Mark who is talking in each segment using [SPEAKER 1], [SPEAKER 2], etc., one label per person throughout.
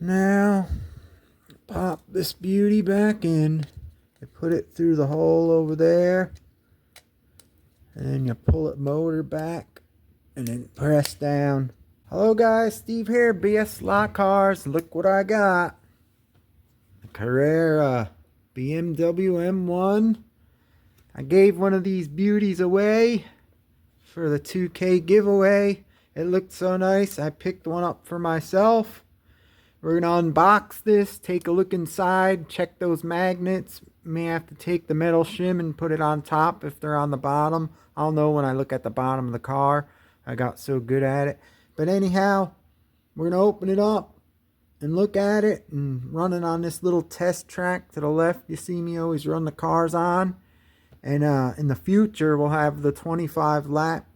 [SPEAKER 1] Now, pop this beauty back in. You put it through the hole over there. And then you pull it motor back. And then press down. Hello guys, Steve here, BS Lot Cars. Look what I got. Carrera BMW M1. I gave one of these beauties away for the 2K giveaway. It looked so nice, I picked one up for myself. We're going to unbox this, take a look inside, check those magnets. May have to take the metal shim and put it on top if they're on the bottom. I'll know when I look at the bottom of the car. I got so good at it. But anyhow, we're going to open it up and look at it and run it on this little test track to the left. You see me always run the cars on. And in the future, we'll have the 25 lap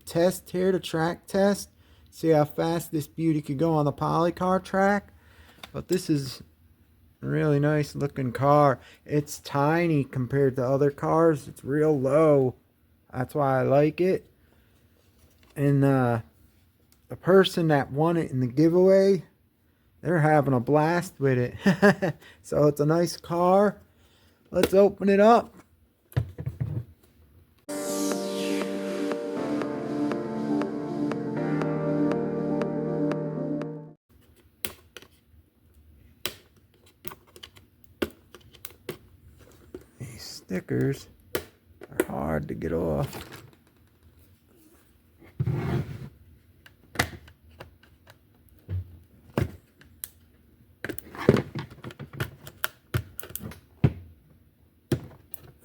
[SPEAKER 1] test here, the track test. See how fast this beauty could go on the polycar track. But this is a really nice looking car. It's tiny compared to other cars. It's real low. That's why I like it. And the person that won it in the giveaway, they're having a blast with it. So it's a nice car. Let's open it up. These stickers are hard to get off.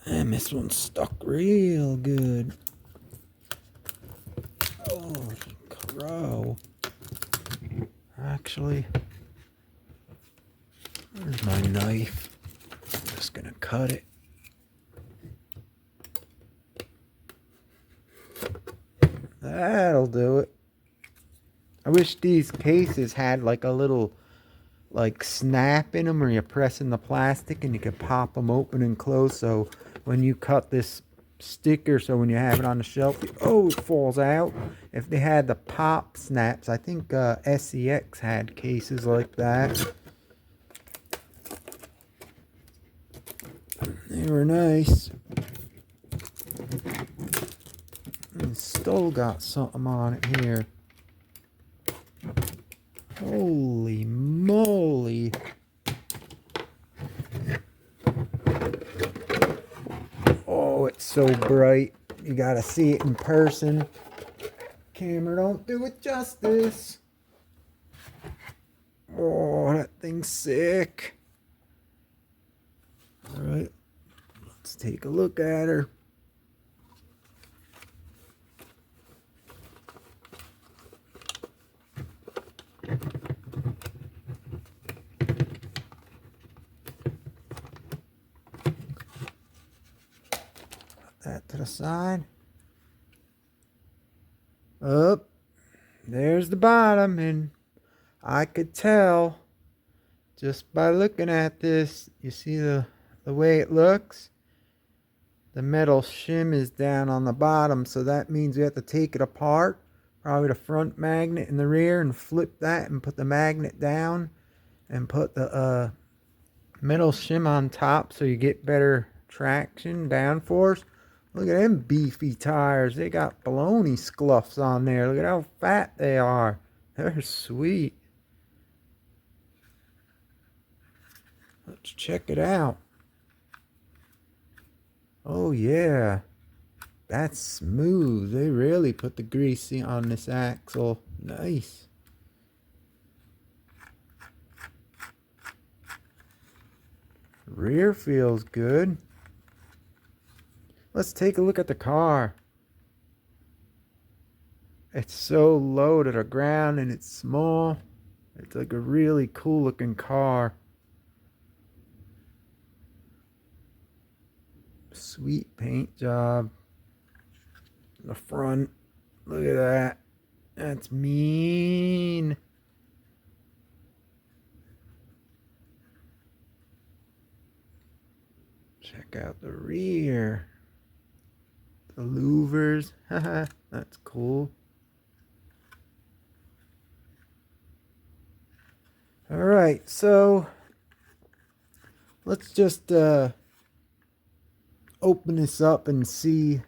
[SPEAKER 1] And this one's stuck real good. Oh, crow. Actually, where's my knife? I'm just gonna cut it. That'll do it. I wish these cases had like a little snap in them where you press in the plastic and you could pop them open and close, so when you cut this sticker, so when you have it on the shelf, oh, it falls out. If they had the pop snaps, I think SEX had cases like that. They were nice. And still got something on it here. Holy moly. Oh, it's so bright. You gotta see it in person. Camera don't do it justice. Oh, that thing's sick. Alright, let's take a look at her. That to the side. Up, there's the bottom, and I could tell just by looking at this. You see the way it looks? The metal shim is down on the bottom, so that means we have to take it apart, probably the front magnet in the rear, and flip that and put the magnet down and put the metal shim on top so you get better traction, downforce. Look at them beefy tires. They got baloney scuffs on there. Look at how fat they are. They're sweet. Let's check it out. Oh yeah. That's smooth. They really put the grease on this axle. Nice. Rear feels good. Let's take a look at the car. It's so low to the ground and it's small. It's like a really cool looking car. Sweet paint job. The front. Look at that. That's mean. Check out the rear. The louvers. Haha, that's cool. Alright, so let's just open this up and see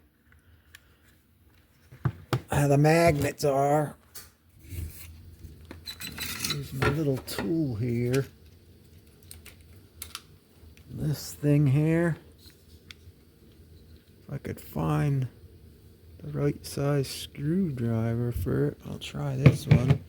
[SPEAKER 1] how the magnets are. Use my little tool here. This thing here. If I could find the right size screwdriver for it, I'll try this one.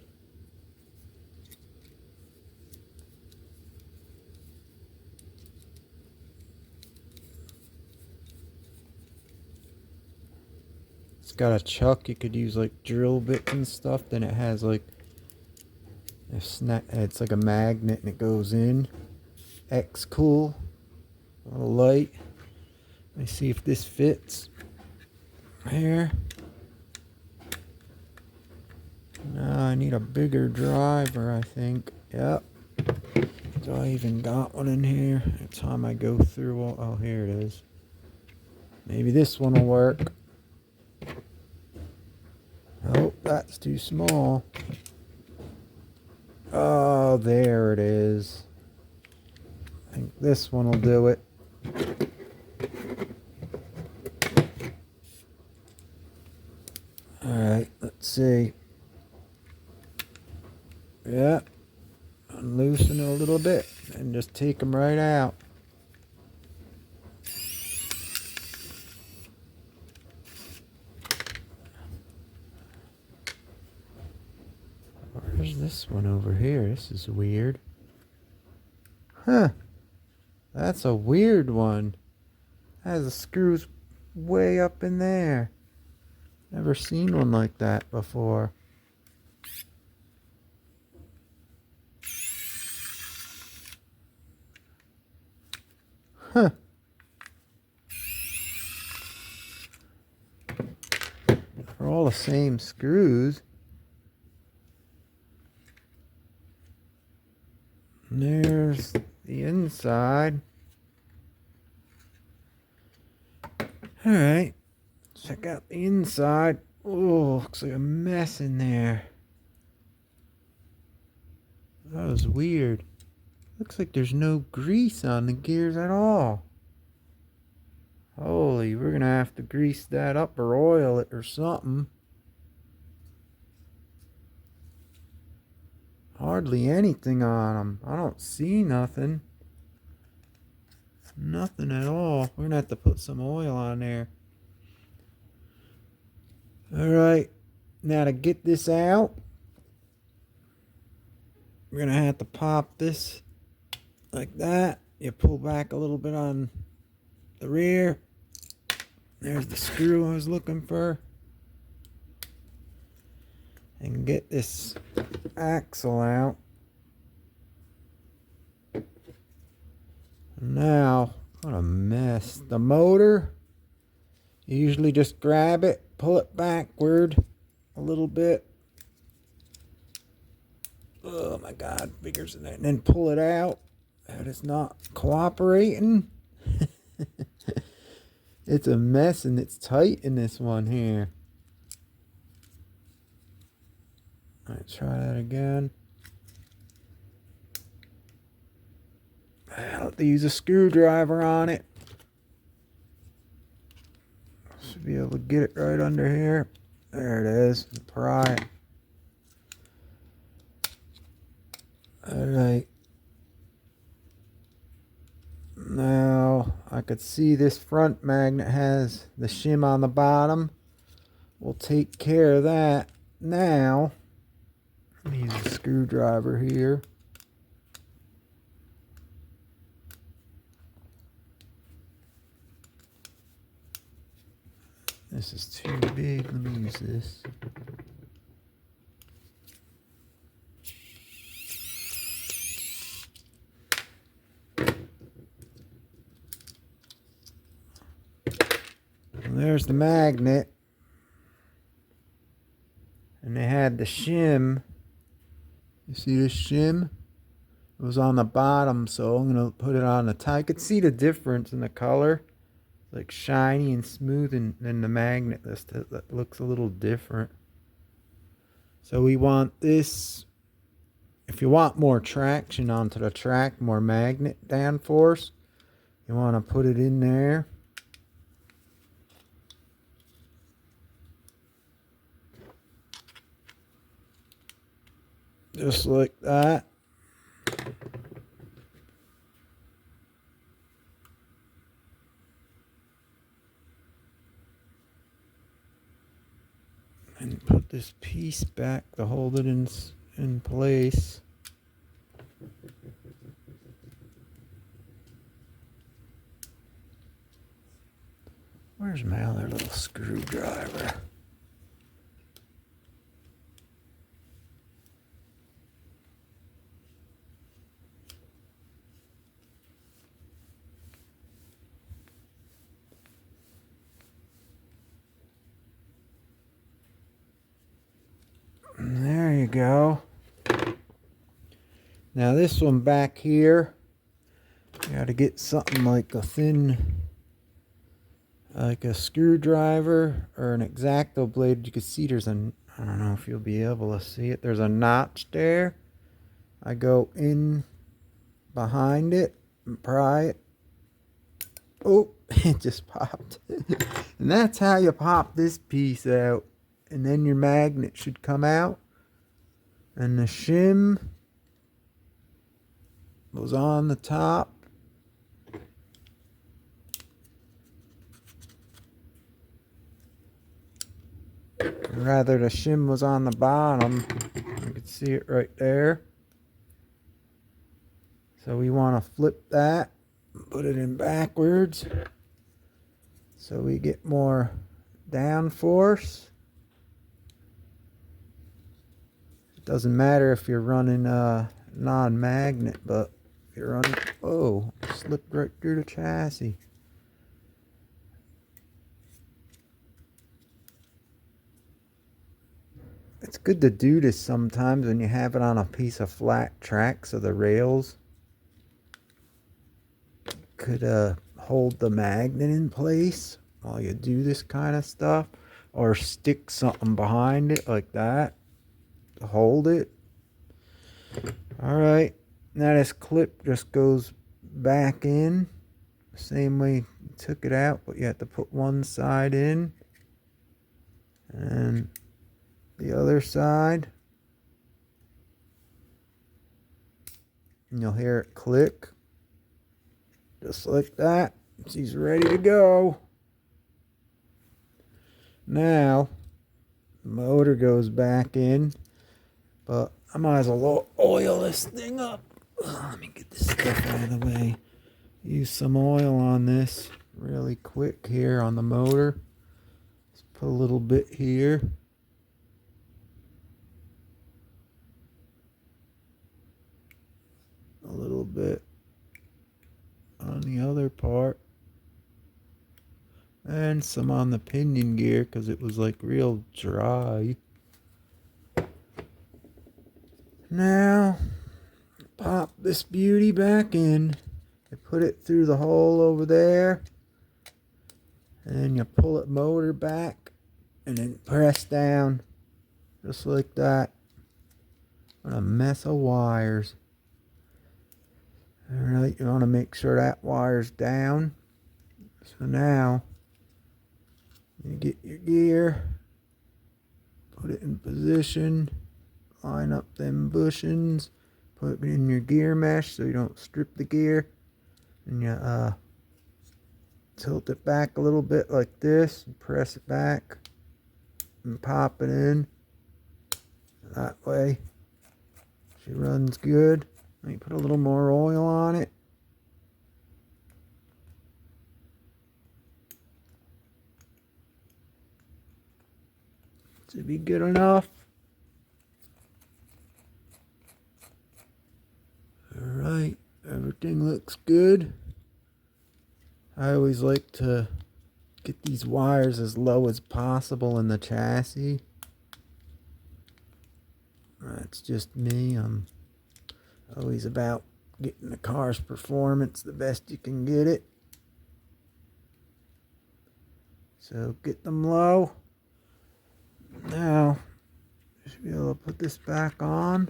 [SPEAKER 1] It's got a chuck. You could use like drill bits and stuff. Then it has like it's like a magnet and it goes in. X cool. A little light. Let me see if this fits. Here. No, I need a bigger driver, I think. Yep. Do I even got one in here? Every time I go through all, oh, here it is. Maybe this one will work. Oh, that's too small. Oh, there it is. I think this one will do it. Alright, let's see. Yeah. Unloosen it a little bit and just take them right out. Where's this one over here? This is weird. Huh. That's a weird one. That has the screws way up in there. Never seen one like that before. Huh. They're all the same screws. And there's the inside. Alright. Check out the inside. Oh, looks like a mess in there. That was weird. Looks like there's no grease on the gears at all. Holy, we're gonna have to grease that up or oil it or something. Hardly anything on them. I don't see nothing. Nothing at all. We're gonna have to put some oil on there. Alright, now to get this out, we're gonna have to pop this like that. You pull back a little bit on the rear. There's the screw I was looking for. And get this axle out. Now, what a mess. The motor, you usually just grab it, pull it backward a little bit. Oh my God, bigger than that. And then pull it out. That is not cooperating. It's a mess and it's tight in this one here. Alright, try that again. I'll have to use a screwdriver on it. Should be able to get it right under here. There it is. Pry it. Alright. Now, I could see this front magnet has the shim on the bottom. We'll take care of that now. Let me use a screwdriver here. This is too big. Let me use this. And there's the magnet. And they had the shim. You see this shim? It was on the bottom, so I'm going to put it on the top. You could see the difference in the color. It's like shiny and smooth, and then the magnet that looks a little different. So we want this if you want more traction onto the track, more magnet downforce, you want to put it in there. Just like that. And put this piece back to hold it in place. Where's my other little screwdriver? There you go. Now this one back here, you got to get something like a thin, like a screwdriver or an X-Acto blade. You can see there's a, I don't know if you'll be able to see it. There's a notch there. I go in behind it and pry it. Oh, it just popped. And that's how you pop this piece out. And then your magnet should come out. And the shim was on the top. Rather, the shim was on the bottom. You can see it right there. So we want to flip that, put it in backwards, so we get more downforce. It doesn't matter if you're running non-magnet, but if you're running, oh, slipped right through the chassis. It's good to do this sometimes when you have it on a piece of flat track, so the rails could hold the magnet in place while you do this kind of stuff, or stick something behind it like that to hold it. Alright, now this clip just goes back in the same way you took it out, but you have to put one side in and the other side, and you'll hear it click just like that. She's ready to go. Now the motor goes back in, but I might as well oil this thing up. Let me get this stuff out of the way. Use some oil on this really quick here on the motor. Let's put a little bit here. A little bit on the other part, and some on the pinion gear because it was like real dry. Now pop this beauty back in. You put it through the hole over there, and then you pull it motor back and then press down just like that. What a mess of wires. Alright, you want to make sure that wire's down. So now you get your gear, put it in position, line up them bushings, put it in your gear mesh so you don't strip the gear, and you tilt it back a little bit like this, and press it back and pop it in that way. She runs good. Let me put a little more oil on it. Should be good enough. Alright, everything looks good. I always like to get these wires as low as possible in the chassis. That's just me. I'm always about getting the car's performance the best you can get it. So get them low. Now, you should be able to put this back on.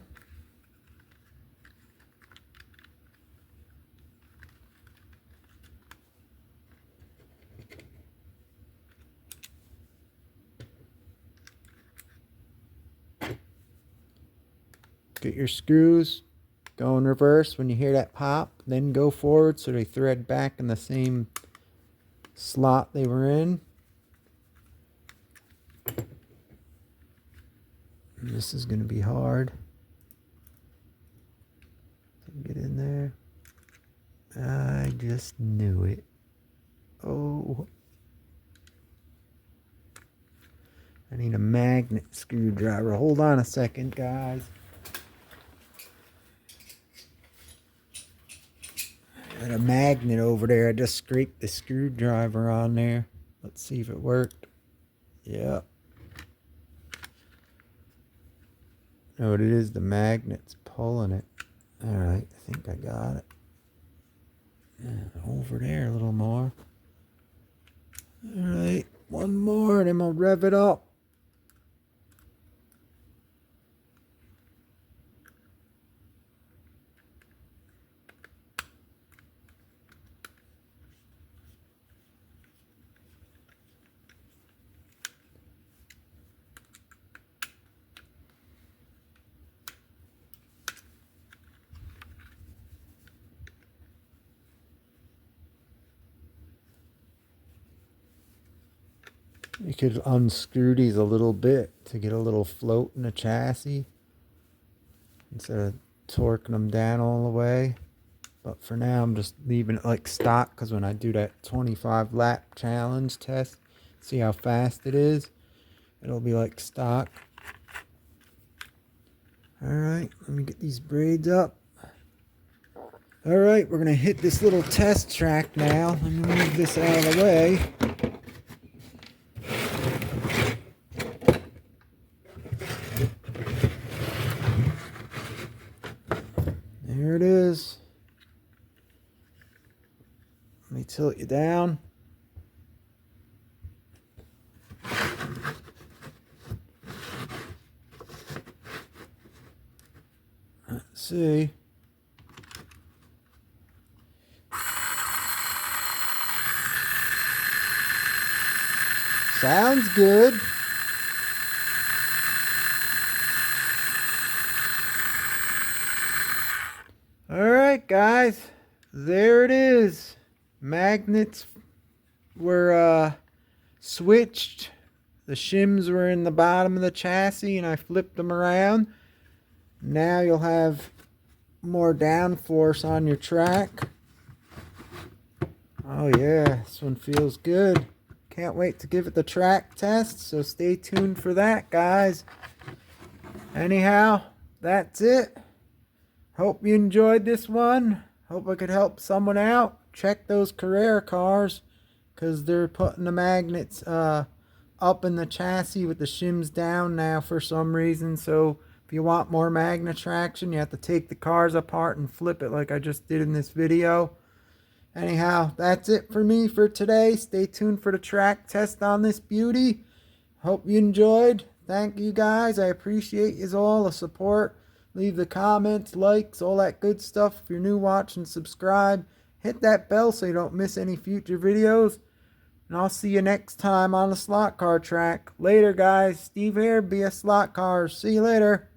[SPEAKER 1] get your screws, go in reverse when you hear that pop, then go forward so they thread back in the same slot they were in. And this is going to be hard to get in there. I just knew it. Oh. I need a magnet screwdriver. Hold on a second, guys. Got a magnet over there. I just scraped the screwdriver on there. Let's see if it worked. Yep. No, it is the magnet's pulling it. Alright, I think I got it. Over there a little more. Alright, one more and then I'll rev it up. You could unscrew these a little bit to get a little float in the chassis instead of torquing them down all the way. But for now, I'm just leaving it like stock because when I do that 25 lap challenge test, see how fast it is, it'll be like stock. Alright, let me get these braids up. Alright, we're going to hit this little test track now. Let me move this out of the way. There it is. Let me tilt you down. Let's see. Sounds good. Alright guys, there it is. Magnets were switched. The shims were in the bottom of the chassis and I flipped them around. Now you'll have more downforce on your track. Oh yeah, this one feels good. Can't wait to give it the track test, so stay tuned for that, guys. Anyhow, that's it. Hope you enjoyed this one. Hope I could help someone out. Check those Carrera cars because they're putting the magnets up in the chassis with the shims down now for some reason. So if you want more magnet traction, you have to take the cars apart and flip it like I just did in this video. Anyhow, that's it for me for today. Stay tuned for the track test on this beauty. Hope you enjoyed. Thank you guys. I appreciate you all the support. Leave the comments, likes, all that good stuff. If you're new, watch and subscribe. Hit that bell so you don't miss any future videos. And I'll see you next time on the slot car track. Later, guys. Steve here, BS Slot Cars. See you later.